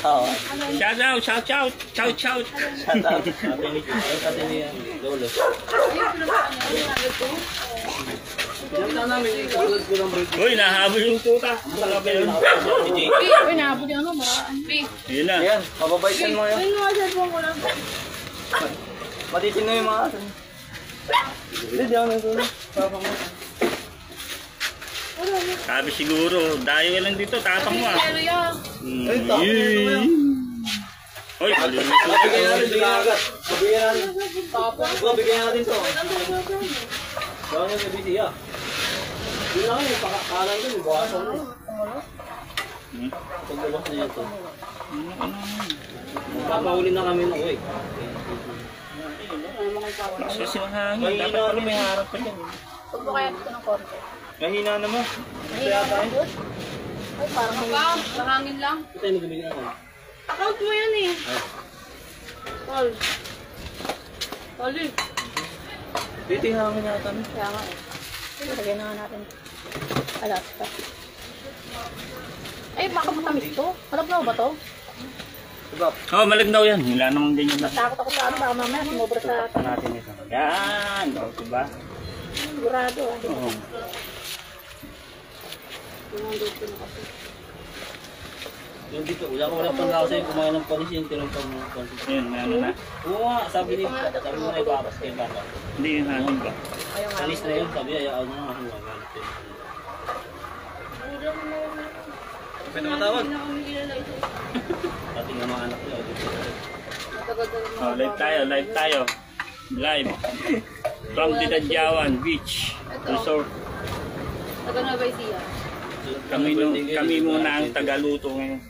Oo. Shout out, shout out, shout out. Shout out. Ate ni Lolo. Uy, nahabol yung tuta. Uy, nahabol yung ano, maraan. Yun na. Ayan, mababaitan mo yun. Uy, mga cellphone ko lang. Matitin mo yung mga aso. Hindi, di ako nagsulo. Papa mo. Sabi siguro, dayo lang dito, tatang mo ah. Pero yan. Ay, tapos na yun. Uy, kalun. Mabigyan natin, bigyan agad. Mabigyan natin. Mabigyan natin to. Gawin nyo may busy ah. Yun lang yung pakakalan ko, yung bukasan mo. Pagbukas na yun to. Papahuli na kami na uwi. Kasi silang hangin, dapat pala may harap pa yan. Huwag mo kaya dito ng konti. Mahina naman. Mahina naman doon? Ay, parang mahangin lang. Ito yung nabibigyan ako. Account mo yan eh. Tol. Toli. Dito yung hangin yata. Kaya nga eh. Lagyan na nga natin. Alas pa. Ay, baka matamis to. Malabnaw ba to? Diba? Oh, malagnaw yan. Wala namang ganyan na. Takot ako sa ano, baka mamaya sumobra sa Ito natin ito. Yan. O, diba? sigurado ah. Oo. Yung dito, wala pang sa'yo kumain ng panis yung tinong pang panis. Yun, ano na. Oo nga, sabi mo na ipapas kayo baka. Hindi yung hangin ba? Panis na yun, sabi ayaw na nga magalit yun. Pwede matawag? Ating mga anak niya. Oh, live tayo, live tayo. Live. From Didadyawan Beach Resort. Taga na ba siya? Kami muna ang tagaluto ngayon.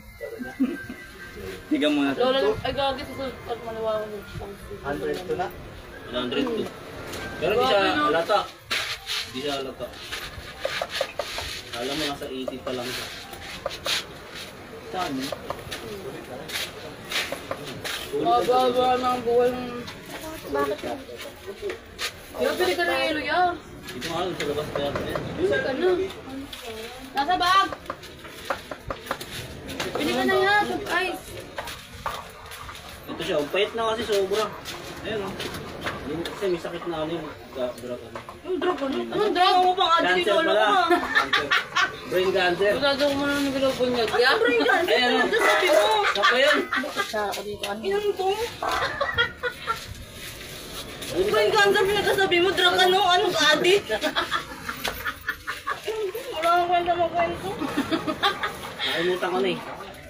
Tiga muna. Lola, ay gagi sa sultan maliwawan. 100 to na? 100 to. Pero di siya halata. Di siya halata. Alam mo, nasa 80 pa lang siya. Saan yun? Mababa ng buhay ng... Bakit yun? Yung pili ka ng yelo yan. Dito nga lang sa labas kaya yan. Pili ka na. Nasa bag! Pili ka na yan, soft ice. Ito siya, pait na kasi sobra. Ayun o. Hindi kasi may sakit na ano yung drug ano. Yung drug ano? Anong drug mo pang adi dito? Cancer pala. Brain cancer. Usado ko mo nang binubunyag yan. Brain cancer? Ayan o. Ito sabi mo. Saka yan. Sa ako dito. Ano? Inom to? Brain cancer pinagkasabi mo, drug ano? Anong addict? Wala kang kwenta magkwento. Nakalimutan ko na eh.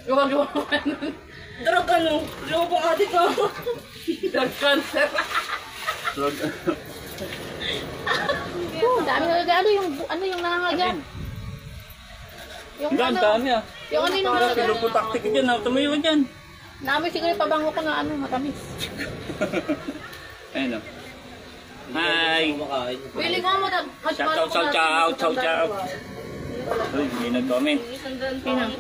Gawa-gawa ko Drug ano? Drug pang addict ako. drug cancer. Drug. Dami na ano yung nangangagat. Yung Ang dami ah. Yung ano yung Para nangangagat. pinuputaktik ka dyan, tumayo ka dyan. Namin siguro yung pabango ko na ano, matamis. Ayun o. Hi! Kumakain. Pili mo mo, Shout out, shout out, shout out. Uy, hindi nag-comment. Isandaan pa Pinang.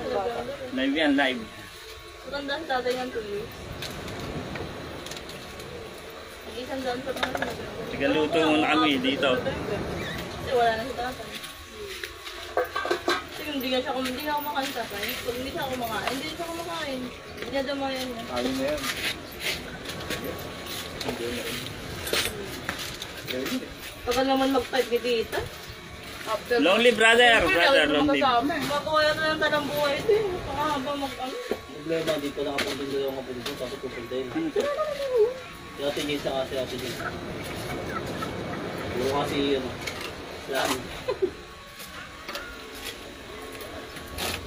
Live yan, live. Matandaan tatay ng tuloy. Isandaan pa naman. Tagaluto muna kami dito. Kasi wala na si tatay. Kasi hindi nga siya hindi na ako kumakain tatay. Pag hindi siya kumakain, hindi siya kumakain. Hindi niya damayan niya. Ayun na yan. Tagal naman mag-type ni Tita. After Lonely brother, lonely. Magkawaya na lang talang buhay ito eh. Pangahaba mag-ano. Problema dito nakapunta yung mga pulis tapos pupunta yun. Si Ate Jessa kasi Ate Jessa. Puro kasi yun. Saan?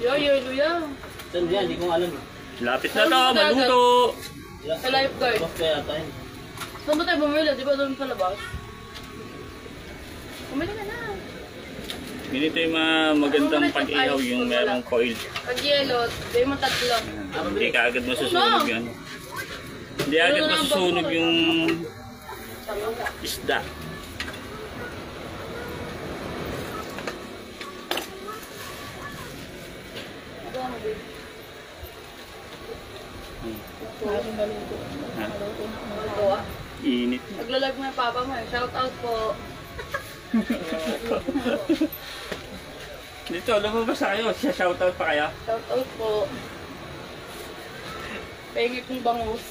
Yo, luya. Saan yan? Hindi ko alam. Lapit na to, maluto. Sa lifeguard. Labas kaya tayo. Saan ba tayo bumili? Di ba doon sa labas? Bumili ka na. Ganito yung mga magandang pag-ihaw yung merong coil. Pag yelo, di mo tatlo. Hindi ka agad masusunog yung ano. Hindi agad masusunog yung isda. Gawa. Init. Nagla-live mo yung papa mo eh. Shout out po. Dito, lumabas tayo. Siya shoutout pa kaya? Shout out po. Pahingi kong bangus.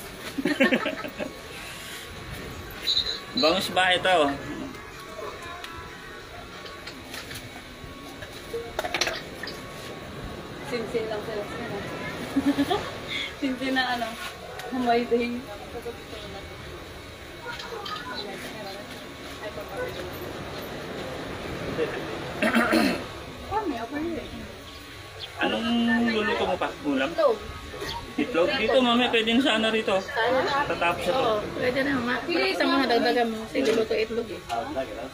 Bangus ba ito? Sinsin lang sila. Sinsin na ano. Amazing. Anong luluto mo pa? Ulam? Itlog. Itlog? Dito mami, pwede na sana rito. Tatapos ito. Oo, pwede na. Sa mga dagdagan mo. Sige, luto itlog eh.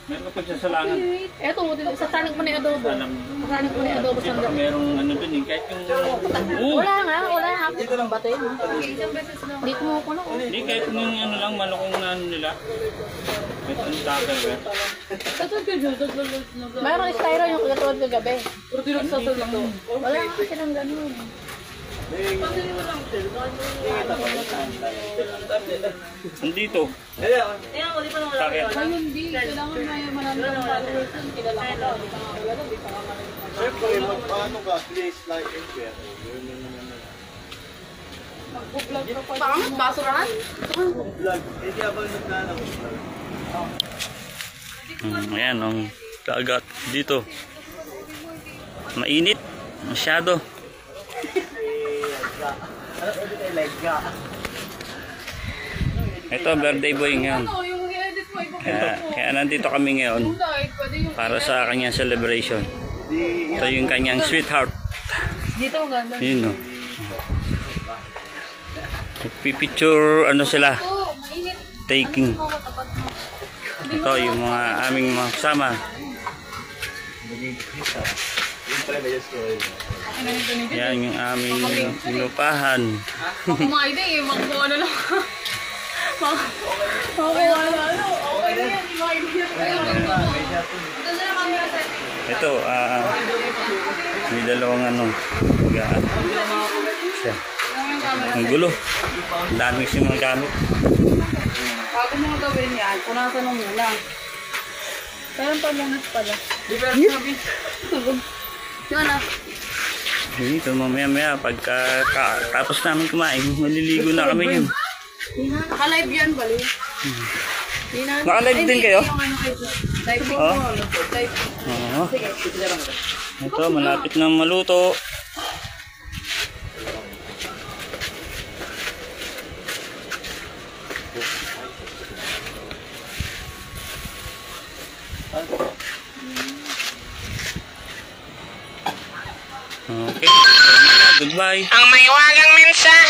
Meron ka pagsasalangan. Eto, sa tanig mo na yung adobo. Sa tanig mo na yung adobo Kasi sa baka merong ano dun eh, kahit yung... Wala nga. Dito lang bato yun. Hindi ko mo lang. Hindi, kahit yung ano lang, malakong na ano nila. Kahit ang tagal eh. Mayroon styro yung kagatuwad kagabi. Wala nga kasi ng ganun. Nandito. Ayan, wali pa naman Sakit. Ay, hindi. Kailangan may mananong ng followers yun. Kilala ko daw. Di pa nga wala daw. Di pa nga maraming followers. Siyempre, magpaano ka, please like and share. Mag-vlog ka pa. Pangat, basurahan? Vlog, hindi abang nagkana ko. Ayan, ang dagat dito. Mainit. Masyado. Ano pwede tayo like ka? Ito, birthday boy ngayon. Ano, yung i-edit mo, iba Kaya nandito kami ngayon pwede yung... para sa kanyang celebration. Ito yung kanyang sweetheart. Dito, ganda. Yun o. Pipicture, ano sila, Oo, mainit. taking. Oo, tapat mo. Ito yung mga aming mga kasama. Yung pre, may story. Ano yung ganito? Yan yung aming inupahan. Kumain din eh, magkuha na lang. Okay na ano. Okay na yan, kumain din yan. Ganda na kami na set. Ito, may dalawang ano. Siya. Ang gulo. Ang dami kasi mga gamit. Bago mo gawin yan, punasan mo muna. Kailan pa munas pala? Di ba sabi? Tulog. Yun ah. Dito mamaya pagka tapos namin kumain, maliligo na kami yun. Naka-live yan, bali. Naka-live din kayo? Live din Oh. mo. Live. Oo. Ito, malapit na maluto. Okay. Goodbye. Ang may wagang mensahe.